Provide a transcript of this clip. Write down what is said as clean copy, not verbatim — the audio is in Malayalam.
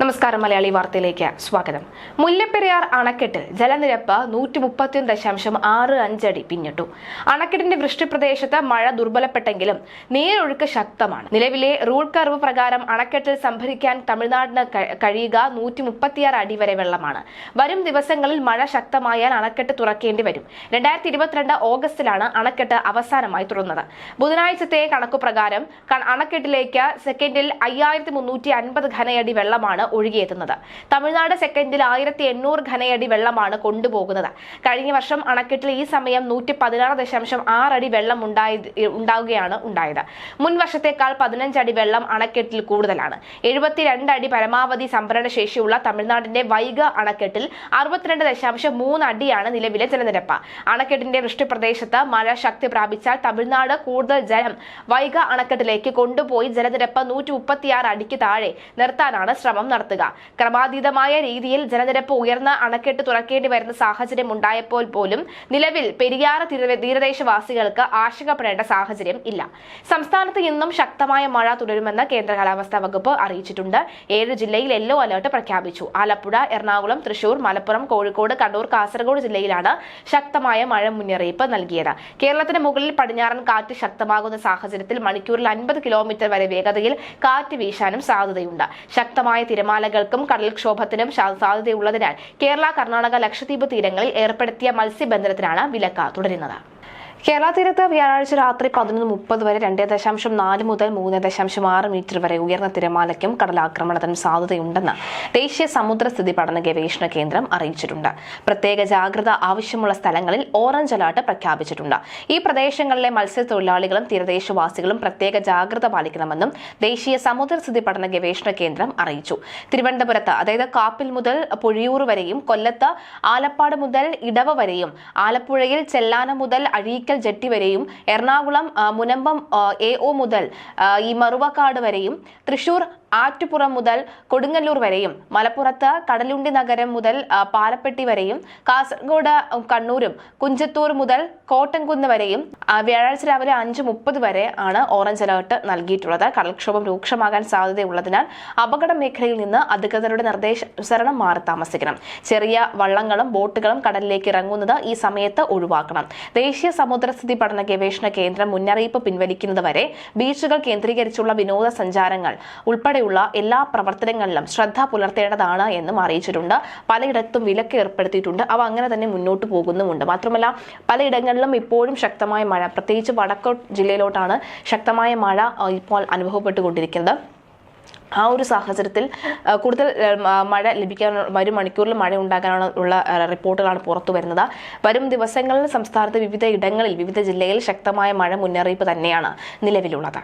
നമസ്കാരം. മലയാളി വാർത്തയിലേക്ക് സ്വാഗതം. മുല്ലപ്പെരിയാർ അണക്കെട്ടിൽ ജലനിരപ്പ് 131.65 അടി പിന്നിട്ടു. അണക്കെട്ടിന്റെ വൃഷ്ടിപ്രദേശത്ത് മഴ ദുർബലപ്പെട്ടെങ്കിലും നീരൊഴുക്ക് ശക്തമാണ്. നിലവിലെ റൂൾ കർവ് പ്രകാരം അണക്കെട്ടിൽ സംഭരിക്കാൻ തമിഴ്നാടിന് കഴിയുക 136 അടി വരെ വെള്ളമാണ്. വരും ദിവസങ്ങളിൽ മഴ ശക്തമായാൽ അണക്കെട്ട് തുറക്കേണ്ടി വരും. 2022 ഓഗസ്റ്റിലാണ് അണക്കെട്ട് അവസാനമായി തുറന്നത്. ബുധനാഴ്ചത്തെ കണക്കുപ്രകാരം അണക്കെട്ടിലേക്ക് സെക്കൻഡിൽ 5350 ഘനയടി വെള്ളമാണ് ഒഴുകിയെത്തുന്നത്. തമിഴ്നാട് സെക്കൻഡിൽ 1800 ഘനയടി വെള്ളമാണ് കൊണ്ടുപോകുന്നത്. കഴിഞ്ഞ വർഷം അണക്കെട്ടിൽ ഈ സമയം 116.6 അടി വെള്ളം ഉണ്ടാവുകയാണ് ഉണ്ടായത്. മുൻ വർഷത്തേക്കാൾ 15 അടി വെള്ളം അണക്കെട്ടിൽ കൂടുതലാണ്. 72 അടി പരമാവധി സംഭരണ ശേഷിയുള്ള തമിഴ്നാടിന്റെ വൈഗ അണക്കെട്ടിൽ 62.3 അടിയാണ് നിലവിലെ ജലനിരപ്പ്. അണക്കെട്ടിന്റെ വൃഷ്ടിപ്രദേശത്ത് മഴ ശക്തി പ്രാപിച്ചാൽ തമിഴ്നാട് കൂടുതൽ ജലം വൈഗ അണക്കെട്ടിലേക്ക് കൊണ്ടുപോയി ജലനിരപ്പ് 136 അടിക്ക് താഴെ നിർത്താനാണ് ശ്രമം നടത്തുക. ക്രമാതീതമായ രീതിയിൽ ജലനിരപ്പ് ഉയർന്ന അണക്കെട്ട് തുറക്കേണ്ടി വരുന്ന സാഹചര്യം ഉണ്ടായപ്പോൾ പോലും നിലവിൽ പെരിയാർ തീരദേശവാസികൾക്ക് ആശങ്കപ്പെടേണ്ട സാഹചര്യം ഇല്ല. സംസ്ഥാനത്ത് ഇന്നും ശക്തമായ മഴ തുടരുമെന്ന് കേന്ദ്ര കാലാവസ്ഥാ വകുപ്പ് അറിയിച്ചിട്ടുണ്ട്. 7 ജില്ലയിൽ യെല്ലോ അലർട്ട് പ്രഖ്യാപിച്ചു. ആലപ്പുഴ, എറണാകുളം, തൃശൂർ, മലപ്പുറം, കോഴിക്കോട്, കണ്ണൂർ, കാസർഗോഡ് ജില്ലയിലാണ് ശക്തമായ മഴ മുന്നറിയിപ്പ് നൽകിയത്. കേരളത്തിന് മുകളിൽ പടിഞ്ഞാറൻ കാറ്റ് ശക്തമാകുന്ന സാഹചര്യത്തിൽ മണിക്കൂറിൽ 50 കിലോമീറ്റർ വരെ വേഗതയിൽ കാറ്റ് വീശാനും സാധ്യതയുണ്ട്. ശക്തമായ തിരമാലകൾക്കും കടൽക്ഷോഭത്തിനും സാധ്യതയുള്ളതിനാൽ കേരള, കർണാടക, ലക്ഷദ്വീപ് തീരങ്ങളിൽ ഏർപ്പെടുത്തിയ മത്സ്യബന്ധനത്തിനാണ് വിലക്ക് തുടരുന്നത്. കേരള തീരത്ത് വ്യാഴാഴ്ച രാത്രി 11:30 വരെ 2.4 മുതൽ 3.6 മീറ്റർ വരെ ഉയർന്ന തിരമാലയ്ക്കും കടലാക്രമണത്തിനും സാധ്യതയുണ്ടെന്ന് ദേശീയ സമുദ്രസ്ഥിതി പഠന ഗവേഷണ കേന്ദ്രം അറിയിച്ചിട്ടുണ്ട്. പ്രത്യേക ജാഗ്രത ആവശ്യമുള്ള സ്ഥലങ്ങളിൽ ഓറഞ്ച് അലർട്ട് പ്രഖ്യാപിച്ചിട്ടുണ്ട്. ഈ പ്രദേശങ്ങളിലെ മത്സ്യത്തൊഴിലാളികളും തീരദേശവാസികളും പ്രത്യേക ജാഗ്രത പാലിക്കണമെന്നും ദേശീയ സമുദ്രസ്ഥിതി പഠന ഗവേഷണ കേന്ദ്രം അറിയിച്ചു. തിരുവനന്തപുരത്ത്, അതായത് കാപ്പിൽ മുതൽ പൊഴിയൂർ വരെയും, കൊല്ലത്ത് ആലപ്പാട് മുതൽ ഇടവ വരെയും, ആലപ്പുഴയിൽ ചെല്ലാന മുതൽ അഴീക്കൽ ജെട്ടി വരെയും, എറണാകുളം മുനമ്പം AO മുതൽ ഈ മറുവക്കാട് വരെയും, തൃശൂർ ആറ്റുപുറം മുതൽ കൊടുങ്ങല്ലൂർ വരെയും, മലപ്പുറത്ത് കടലുണ്ടി നഗരം മുതൽ പാലപ്പെട്ടി വരെയും, കാസർഗോഡ് കണ്ണൂരും കുഞ്ചത്തൂർ മുതൽ കോട്ടൻകുന്ന് വരെയും വ്യാഴാഴ്ച രാവിലെ 5:30 വരെ ആണ് ഓറഞ്ച് അലർട്ട് നൽകിയിട്ടുള്ളത്. കടൽക്ഷോഭം രൂക്ഷമാകാൻ സാധ്യതയുള്ളതിനാൽ അപകട മേഖലയിൽ നിന്ന് അധികൃതരുടെ നിർദ്ദേശാനുസരണം മാറി താമസിക്കണം. ചെറിയ വള്ളങ്ങളും ബോട്ടുകളും കടലിലേക്ക് ഇറങ്ങുന്നത് ഈ സമയത്ത് ഒഴിവാക്കണം. ദേശീയ സമുദ്രസ്ഥിതി പഠന ഗവേഷണ കേന്ദ്രം മുന്നറിയിപ്പ് പിൻവലിക്കുന്നതുവരെ ബീച്ചുകൾ കേന്ദ്രീകരിച്ചുള്ള വിനോദസഞ്ചാരങ്ങൾ ഉൾപ്പെടെയുള്ള എല്ലാ പ്രവർത്തനങ്ങളിലും ശ്രദ്ധ പുലർത്തേണ്ടതാണ് എന്നും അറിയിച്ചിട്ടുണ്ട്. പലയിടത്തും വിലക്ക് ഏർപ്പെടുത്തിയിട്ടുണ്ട്. അവ അങ്ങനെ തന്നെ മുന്നോട്ട് പോകുന്നുമുണ്ട്. മാത്രമല്ല, പലയിടങ്ങളിലും ഇപ്പോഴും ശക്തമായ മഴ, പ്രത്യേകിച്ച് വടക്കോട്ട് ജില്ലയിലോട്ടാണ് ശക്തമായ മഴ ഇപ്പോൾ അനുഭവപ്പെട്ടുകൊണ്ടിരിക്കുന്നത്. ആ ഒരു സാഹചര്യത്തിൽ കൂടുതൽ മഴ ലഭിക്കാൻ വരും മണിക്കൂറിൽ മഴ ഉണ്ടാകാനുള്ള റിപ്പോർട്ടുകളാണ് പുറത്തു വരുന്നത്. വരും ദിവസങ്ങളിൽ സംസ്ഥാനത്ത് വിവിധ ഇടങ്ങളിൽ, വിവിധ ജില്ലയിൽ ശക്തമായ മഴ മുന്നറിയിപ്പ് തന്നെയാണ് നിലവിലുള്ളത്.